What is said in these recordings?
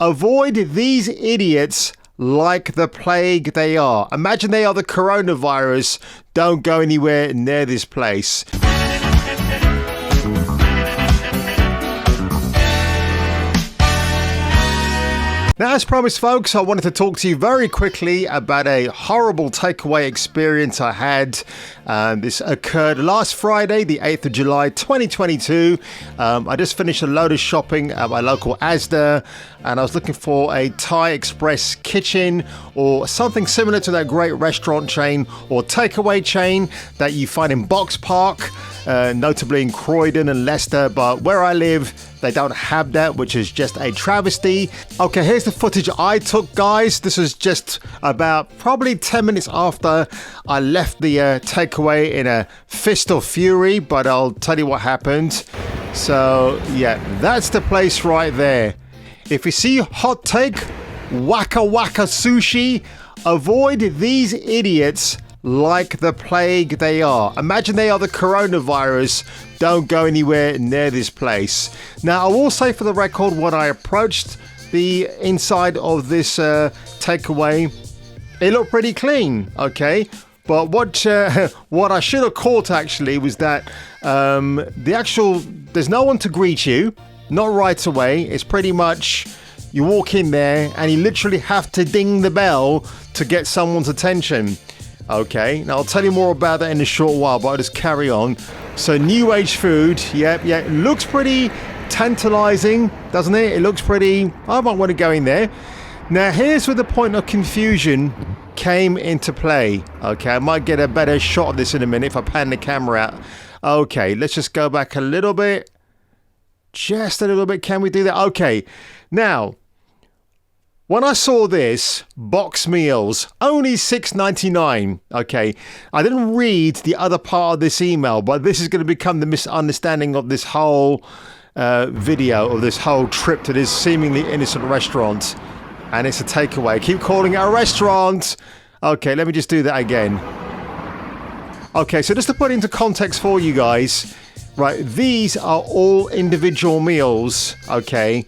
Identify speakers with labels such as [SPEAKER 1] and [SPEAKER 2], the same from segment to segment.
[SPEAKER 1] Avoid these idiots like the plague they are. Imagine they are the coronavirus. Don't go anywhere near this place. Now, as promised, folks, I wanted to talk to you very quickly about a horrible takeaway experience I had. This occurred last Friday, the 8th of July, 2022. I just finished a load of shopping at my local Asda, and I was looking for a Thai Express kitchen or something similar to that great restaurant chain or takeaway chain that you find in Box Park, notably in Croydon and Leicester. But where I live, they don't have that, which is just a travesty. Okay, here's the footage I took, guys. This is just about probably 10 minutes after I left the takeaway in a fist of fury, but I'll tell you what happened. So, yeah, that's the place right there. If you see hot take, Waka Waka Sushi, avoid these idiots like the plague they are. Imagine they are the coronavirus. Don't go anywhere near this place. Now, I will say for the record, when I approached the inside of this takeaway, it looked pretty clean, okay? But what I should have caught actually was that there's no one to greet you, not right away. It's pretty much you walk in there and you literally have to ding the bell to get someone's attention. Okay, now I'll tell you more about that in a short while, but I'll just carry on. So new age food, yeah, it looks pretty tantalizing, doesn't it? It looks pretty, I might want to go in there. Now here's where the point of confusion came into play. Okay, I might get a better shot of this in a minute if I pan the camera out. Okay, let's just go back a little bit. Just a little bit, can we do that? Okay, now, when I saw this, box meals, only $6.99, okay, I didn't read the other part of this email, but this is going to become the misunderstanding of this whole video, of this whole trip to this seemingly innocent restaurant, and it's a takeaway. I keep calling it a restaurant. Okay, let me just do that again. Okay, so just to put it into context for you guys, right, these are all individual meals, okay,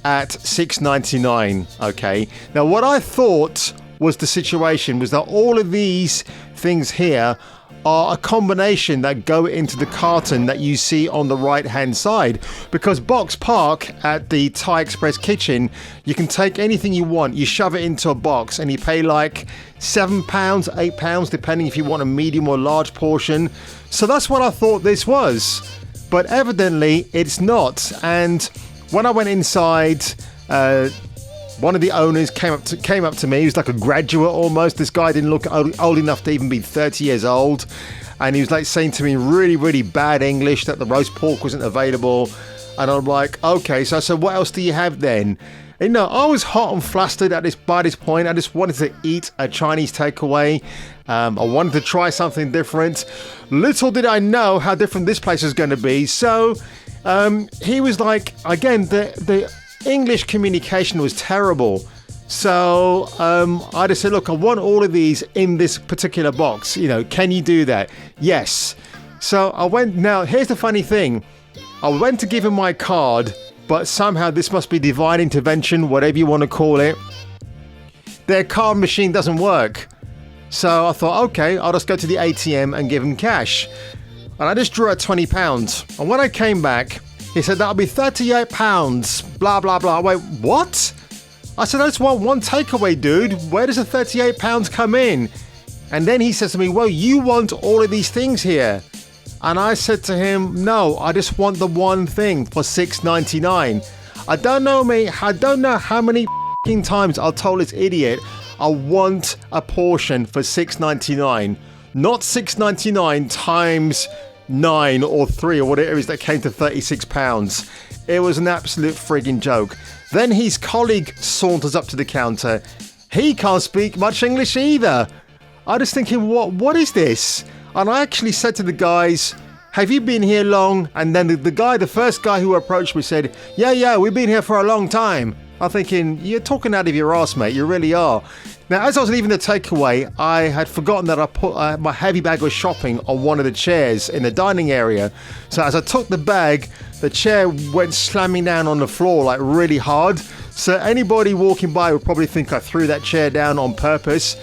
[SPEAKER 1] at $6.99, okay? Now, what I thought was the situation was that all of these things here are a combination that go into the carton that you see on the right-hand side. Because Box Park at the Thai Express kitchen, you can take anything you want, you shove it into a box, and you pay like £7, £8, depending if you want a medium or large portion. So that's what I thought this was. But evidently, it's not. And when I went inside, one of the owners came up to me. He was like a graduate almost. This guy didn't look old enough to even be 30 years old. And he was like saying to me really, really bad English that the roast pork wasn't available. And I'm like, okay. So I said, what else do you have then? And, you know, I was hot and flustered by this point. I just wanted to eat a Chinese takeaway. I wanted to try something different. Little did I know how different this place was going to be. So he was like, again, the English communication was terrible. So I just said, look, I want all of these in this particular box. You know, can you do that? Yes. So I went. Now, here's the funny thing. I went to give him my card, but somehow this must be divine intervention, whatever you want to call it. Their card machine doesn't work. So I thought, okay, I'll just go to the ATM and give him cash. And I just drew out £20. And when I came back, he said, that'll be £38, blah, blah, blah. I went, what? I said, I just want one takeaway, dude. Where does the £38 come in? And then he says to me, well, you want all of these things here. And I said to him, no, I just want the one thing for $6.99. I don't know how many times I'll tell this idiot, I want a portion for $6.99. Not $6.99 times 9 or 3 or whatever it is that came to £36. It was an absolute frigging joke. Then his colleague saunters up to the counter. He can't speak much English either. I was thinking, what is this? And I actually said to the guys, have you been here long? And then the first guy who approached me said, yeah, we've been here for a long time. I'm thinking, you're talking out of your ass, mate. You really are. Now, as I was leaving the takeaway, I had forgotten that I put my heavy bag of shopping on one of the chairs in the dining area. So as I took the bag, the chair went slamming down on the floor like really hard. So anybody walking by would probably think I threw that chair down on purpose.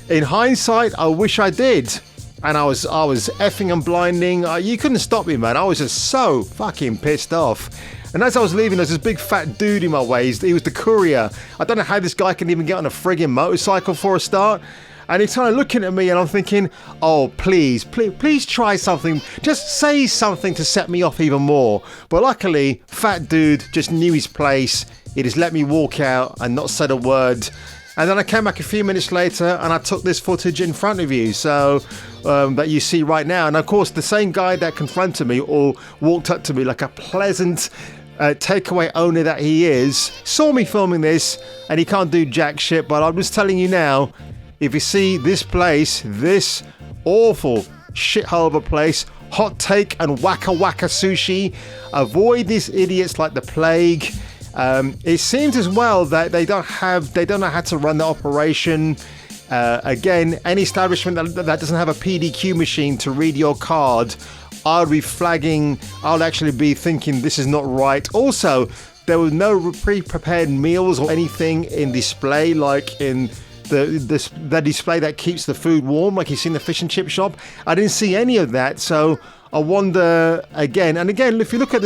[SPEAKER 1] In hindsight, I wish I did. And I was effing and blinding. You couldn't stop me, man. I was just so fucking pissed off. And as I was leaving, there was this big fat dude in my way. He was the courier. I don't know how this guy can even get on a friggin' motorcycle for a start. And he's kind of looking at me and I'm thinking, oh, please try something. Just say something to set me off even more. But luckily, fat dude just knew his place. He just let me walk out and not said a word. And then I came back a few minutes later and I took this footage in front of you, so that you see right now. And of course, the same guy that confronted me or walked up to me like a pleasant takeaway owner that he is, saw me filming this, and he can't do jack shit. But I'm just telling you now, if you see this place, this awful shithole of a place, Hot Take and Waka Waka Sushi, avoid these idiots like the plague. It seems as well that they don't know how to run the operation. Again, any establishment that doesn't have a PDQ machine to read your card, I'll be flagging. I'll actually be thinking this is not right. Also, there were no pre-prepared meals or anything in display, like in the display that keeps the food warm, like you see in the fish and chip shop. I didn't see any of that, so I wonder again. And again, if you look at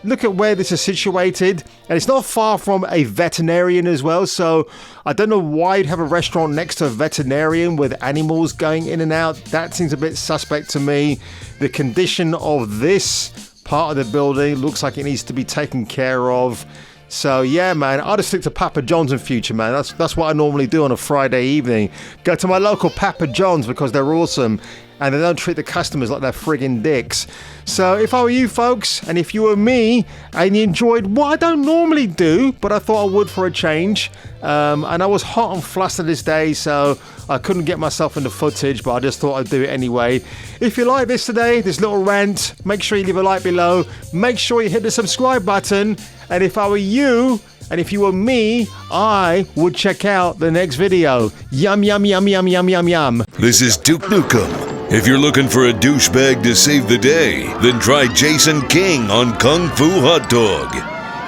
[SPEAKER 1] look at where this is situated, and it's not far from a veterinarian as well. So I don't know why you'd have a restaurant next to a veterinarian with animals going in and out. That seems a bit suspect to me. The condition of this part of the building looks like it needs to be taken care of. So yeah, man, I'll just stick to Papa John's in future, man. That's what I normally do on a Friday evening. Go to my local Papa John's because they're awesome and they don't treat the customers like they're friggin' dicks. So if I were you folks, and if you were me, and you enjoyed what I don't normally do, but I thought I would for a change, and I was hot and flustered this day, so I couldn't get myself in the footage, but I just thought I'd do it anyway. If you like this today, this little rant, make sure you leave a like below. Make sure you hit the subscribe button. And if I were you, and if you were me, I would check out the next video. Yum, yum, yum, yum, yum, yum, yum.
[SPEAKER 2] This is Duke Nukem. If you're looking for a douchebag to save the day, then try Jason King on Kung Fu Hot Dog.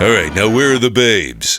[SPEAKER 2] All right, now where are the babes?